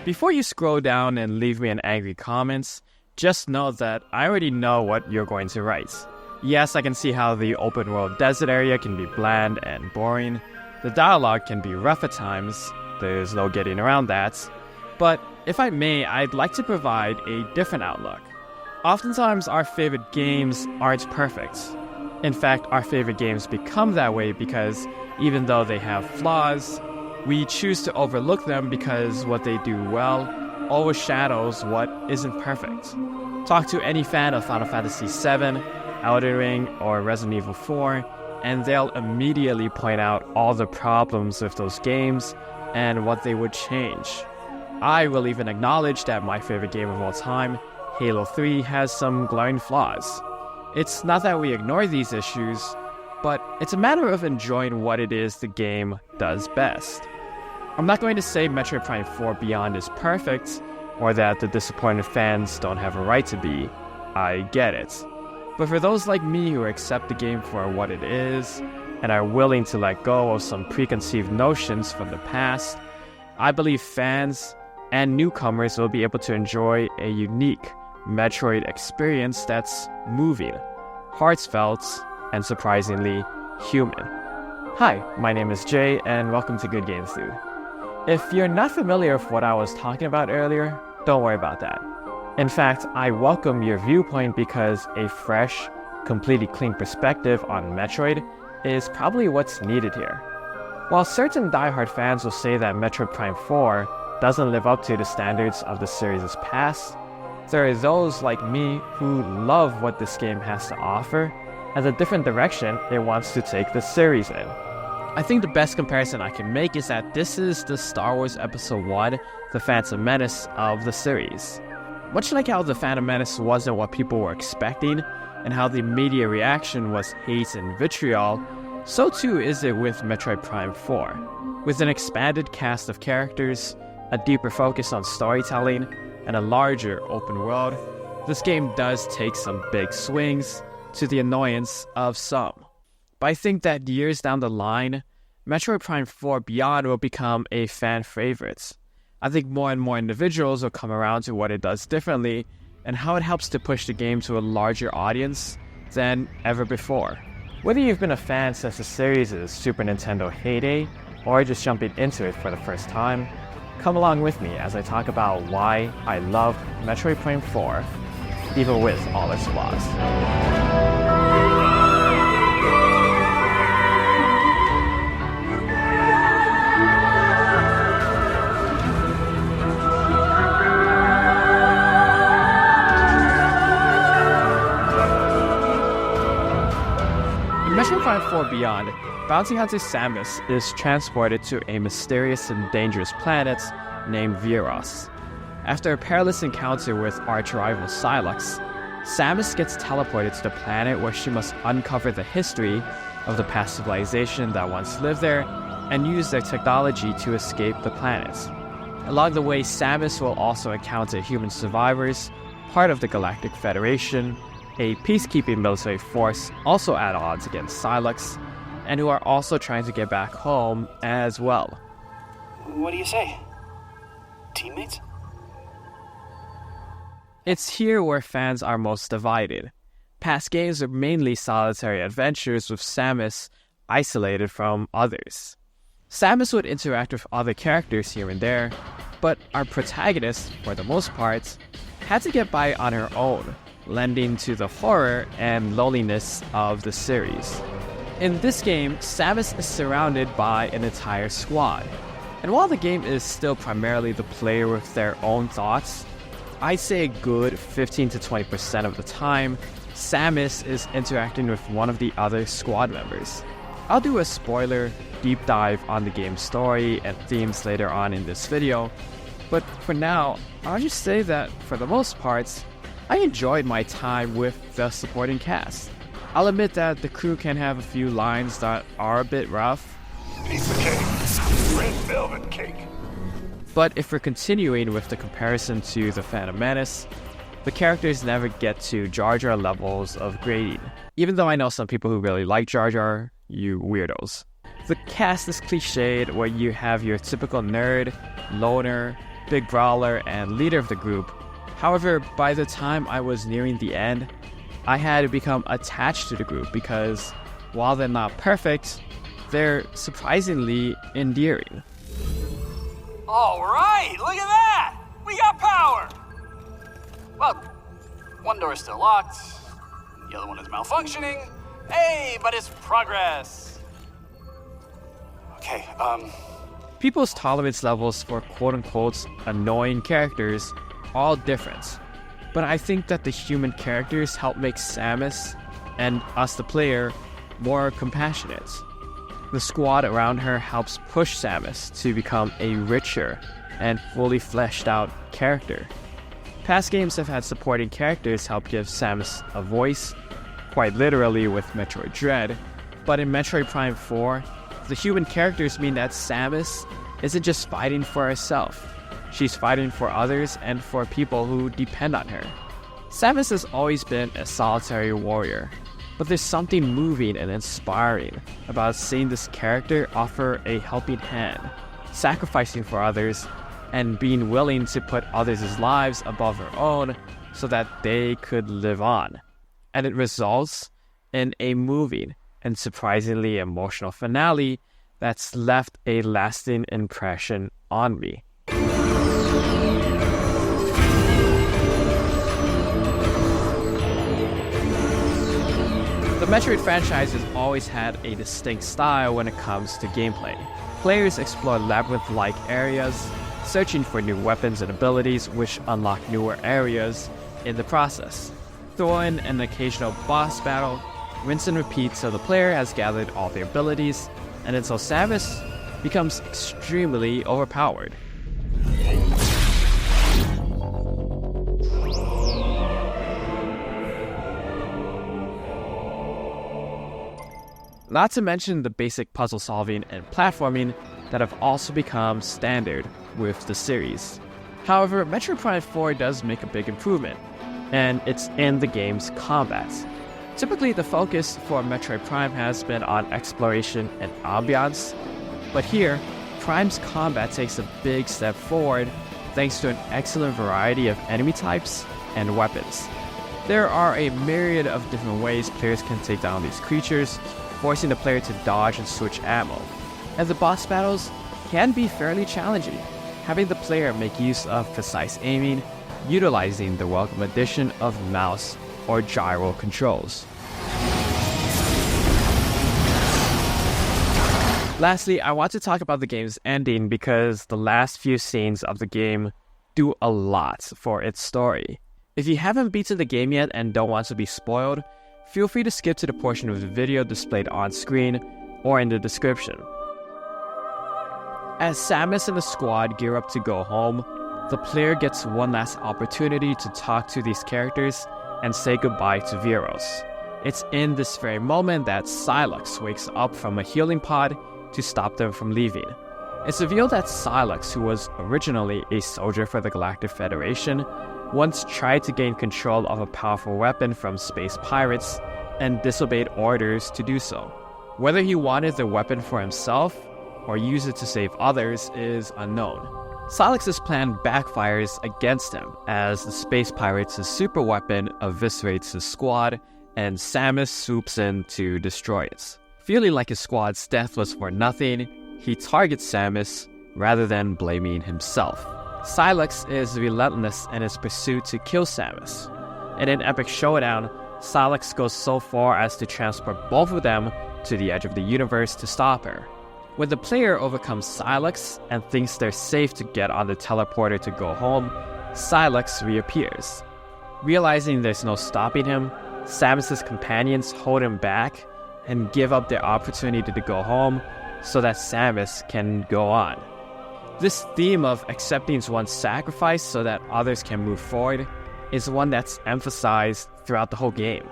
Before you scroll down and leave me an angry comments, just know that I already know what you're going to write. Yes, I can see how the open world desert area can be bland and boring. The dialogue can be rough at times, there's no getting around that. But if I may, I'd like to provide a different outlook. Oftentimes our favorite games aren't perfect. In fact, our favorite games become that way because even though they have flaws, we choose to overlook them because what they do well overshadows what isn't perfect. Talk to any fan of Final Fantasy VII, Elden Ring, or Resident Evil 4, and they'll immediately point out all the problems with those games and what they would change. I will even acknowledge that my favorite game of all time, Halo 3, has some glaring flaws. It's not that we ignore these issues, but it's a matter of enjoying what it is the game does best. I'm not going to say Metroid Prime 4 Beyond is perfect, or that the disappointed fans don't have a right to be. I get it. But for those like me who accept the game for what it is, and are willing to let go of some preconceived notions from the past, I believe fans and newcomers will be able to enjoy a unique Metroid experience that's moving, heartfelt, and surprisingly human. Hi, my name is Jay, and welcome to Good Games Dude. If you're not familiar with what I was talking about earlier, don't worry about that. In fact, I welcome your viewpoint because a fresh, completely clean perspective on Metroid is probably what's needed here. While certain diehard fans will say that Metroid Prime 4 doesn't live up to the standards of the series' past, there are those like me who love what this game has to offer and the different direction it wants to take the series in. I think the best comparison I can make is that this is the Star Wars Episode 1, The Phantom Menace of the series. Much like how The Phantom Menace wasn't what people were expecting, and how the media reaction was hate and vitriol, so too is it with Metroid Prime 4. With an expanded cast of characters, a deeper focus on storytelling, and a larger open world, this game does take some big swings, to the annoyance of some. But I think that years down the line, Metroid Prime 4 Beyond will become a fan favorite. I think more and more individuals will come around to what it does differently and how it helps to push the game to a larger audience than ever before. Whether you've been a fan since the series' Super Nintendo heyday or just jumping into it for the first time, come along with me as I talk about why I love Metroid Prime 4, even with all its flaws. In Metroid Prime 4 Beyond, Bounty Hunter Samus is transported to a mysterious and dangerous planet named Viros. After a perilous encounter with arch-rival Sylux, Samus gets teleported to the planet where she must uncover the history of the past civilization that once lived there and use their technology to escape the planet. Along the way, Samus will also encounter human survivors, part of the Galactic Federation, a peacekeeping military force also at odds against Sylux, and who are also trying to get back home as well. What do you say? Teammates? It's here where fans are most divided. Past games are mainly solitary adventures with Samus isolated from others. Samus would interact with other characters here and there, but our protagonist, for the most part, had to get by on her own, lending to the horror and loneliness of the series. In this game, Samus is surrounded by an entire squad, and while the game is still primarily the player with their own thoughts, I'd say a good 15 to 20% of the time, Samus is interacting with one of the other squad members. I'll do a spoiler deep dive on the game's story and themes later on in this video, but for now, I'll just say that for the most part, I enjoyed my time with the supporting cast. I'll admit that the crew can have a few lines that are a bit rough. Piece of cake. Red velvet cake. But if we're continuing with the comparison to The Phantom Menace, the characters never get to Jar Jar levels of grading. Even though I know some people who really like Jar Jar, you weirdos. The cast is cliched where you have your typical nerd, loner, big brawler and leader of the group. However, by the time I was nearing the end, I had become attached to the group because while they're not perfect, they're surprisingly endearing. Alright, look at that! We got power! Well, one door's still locked, the other one is malfunctioning. Hey, but it's progress! Okay, People's tolerance levels for quote-unquote annoying characters are all different, but I think that the human characters help make Samus, and us the player, more compassionate. The squad around her helps push Samus to become a richer and fully fleshed out character. Past games have had supporting characters help give Samus a voice, quite literally with Metroid Dread, but in Metroid Prime 4, the human characters mean that Samus isn't just fighting for herself, she's fighting for others and for people who depend on her. Samus has always been a solitary warrior, but there's something moving and inspiring about seeing this character offer a helping hand, sacrificing for others, and being willing to put others' lives above her own so that they could live on. And it results in a moving and surprisingly emotional finale that's left a lasting impression on me. The Metroid franchise has always had a distinct style when it comes to gameplay. Players explore labyrinth-like areas, searching for new weapons and abilities which unlock newer areas in the process. Throw in an occasional boss battle, rinse and repeat till the player has gathered all their abilities, and until Samus becomes extremely overpowered. Not to mention the basic puzzle solving and platforming that have also become standard with the series. However, Metroid Prime 4 does make a big improvement, and it's in the game's combat. Typically, the focus for Metroid Prime has been on exploration and ambiance, but here, Prime's combat takes a big step forward thanks to an excellent variety of enemy types and weapons. There are a myriad of different ways players can take down these creatures, forcing the player to dodge and switch ammo. And the boss battles can be fairly challenging, having the player make use of precise aiming, utilizing the welcome addition of mouse or gyro controls. Lastly, I want to talk about the game's ending because the last few scenes of the game do a lot for its story. If you haven't beaten the game yet and don't want to be spoiled, feel free to skip to the portion of the video displayed on screen or in the description. As Samus and the squad gear up to go home, the player gets one last opportunity to talk to these characters and say goodbye to Viros. It's in this very moment that Sylux wakes up from a healing pod to stop them from leaving. It's revealed that Sylux, who was originally a soldier for the Galactic Federation, once tried to gain control of a powerful weapon from space pirates and disobeyed orders to do so. Whether he wanted the weapon for himself or use it to save others is unknown. Sylux's plan backfires against him as the space pirates' super weapon eviscerates his squad and Samus swoops in to destroy it. Feeling like his squad's death was for nothing, he targets Samus rather than blaming himself. Sylux is relentless in his pursuit to kill Samus. In an epic showdown, Sylux goes so far as to transport both of them to the edge of the universe to stop her. When the player overcomes Sylux and thinks they're safe to get on the teleporter to go home, Sylux reappears. Realizing there's no stopping him, Samus's companions hold him back and give up their opportunity to go home so that Samus can go on. This theme of accepting one's sacrifice so that others can move forward is one that's emphasized throughout the whole game.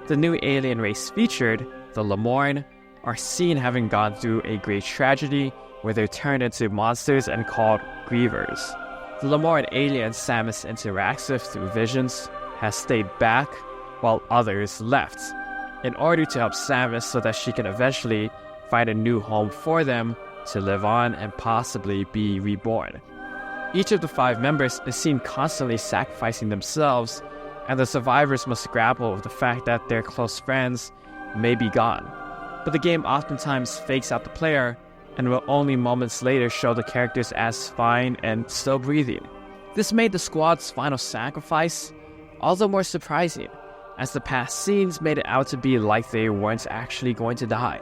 The new alien race featured, the Lemorn, are seen having gone through a great tragedy where they're turned into monsters and called Grievers. The Lemorn alien Samus interacts with through visions has stayed back while others left, in order to help Samus so that she can eventually find a new home for them to live on and possibly be reborn. Each of the 5 members is seen constantly sacrificing themselves, and the survivors must grapple with the fact that their close friends may be gone. But the game oftentimes fakes out the player and will only moments later show the characters as fine and still breathing. This made the squad's final sacrifice all the more surprising, as the past scenes made it out to be like they weren't actually going to die.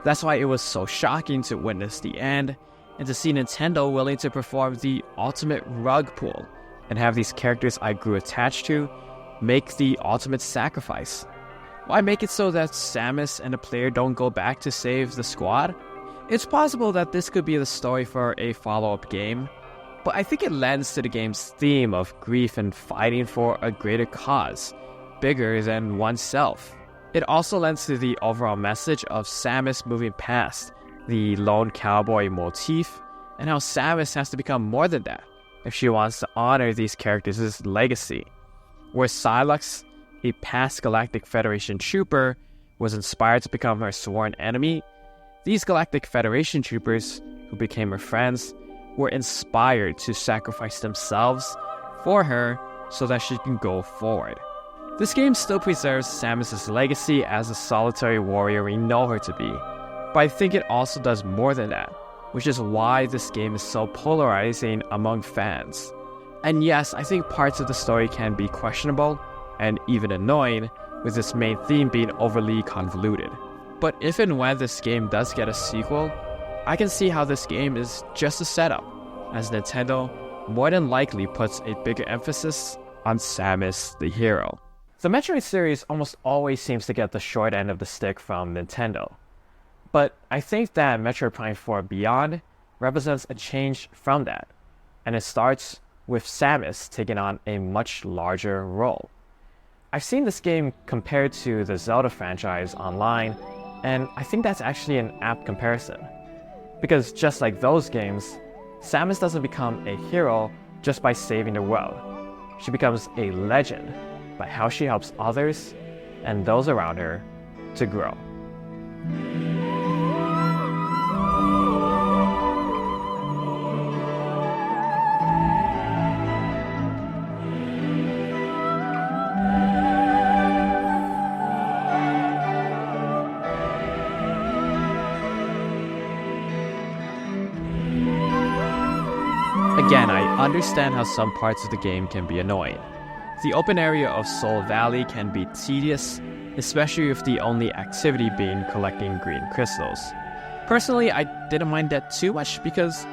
That's why it was so shocking to witness the end, and to see Nintendo willing to perform the ultimate rug pull, and have these characters I grew attached to make the ultimate sacrifice. Why make it so that Samus and the player don't go back to save the squad? It's possible that this could be the story for a follow-up game, but I think it lends to the game's theme of grief and fighting for a greater cause, bigger than oneself. It also lends to the overall message of Samus moving past the lone cowboy motif, and how Samus has to become more than that if she wants to honor these characters' legacy. Where Sylux, a past Galactic Federation trooper, was inspired to become her sworn enemy, these Galactic Federation troopers, who became her friends, were inspired to sacrifice themselves for her so that she can go forward. This game still preserves Samus' legacy as a solitary warrior we know her to be, but I think it also does more than that, which is why this game is so polarizing among fans. And yes, I think parts of the story can be questionable and even annoying, with its main theme being overly convoluted. But if and when this game does get a sequel, I can see how this game is just a setup, as Nintendo more than likely puts a bigger emphasis on Samus the hero. The Metroid series almost always seems to get the short end of the stick from Nintendo. But I think that Metroid Prime 4 Beyond represents a change from that, and it starts with Samus taking on a much larger role. I've seen this game compared to the Zelda franchise online, and I think that's actually an apt comparison. Because just like those games, Samus doesn't become a hero just by saving the world. She becomes a legend by how she helps others and those around her to grow. Again, I understand how some parts of the game can be annoying. The open area of Soul Valley can be tedious, especially with the only activity being collecting green crystals. Personally, I didn't mind that too much because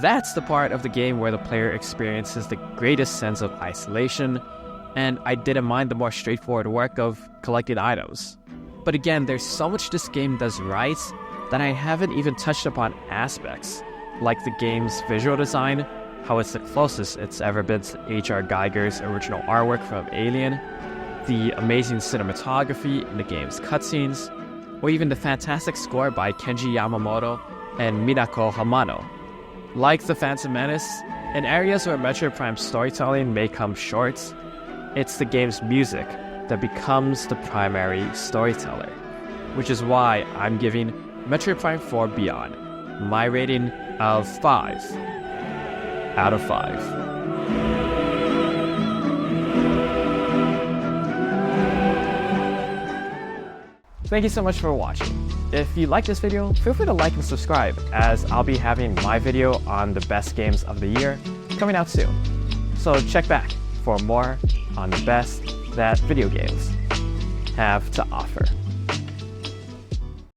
that's the part of the game where the player experiences the greatest sense of isolation, and I didn't mind the more straightforward work of collecting items. But again, there's so much this game does right that I haven't even touched upon aspects, like the game's visual design, how it's the closest it's ever been to H.R. Geiger's original artwork from Alien, the amazing cinematography in the game's cutscenes, or even the fantastic score by Kenji Yamamoto and Minako Hamano. Like The Phantom Menace, in areas where Metroid Prime storytelling may come short, it's the game's music that becomes the primary storyteller, which is why I'm giving Metroid Prime 4 Beyond my rating of 5 out of 5. Thank you so much for watching. If you like this video, feel free to like and subscribe, as I'll be having my video on the best games of the year coming out soon. So check back for more on the best that video games have to offer.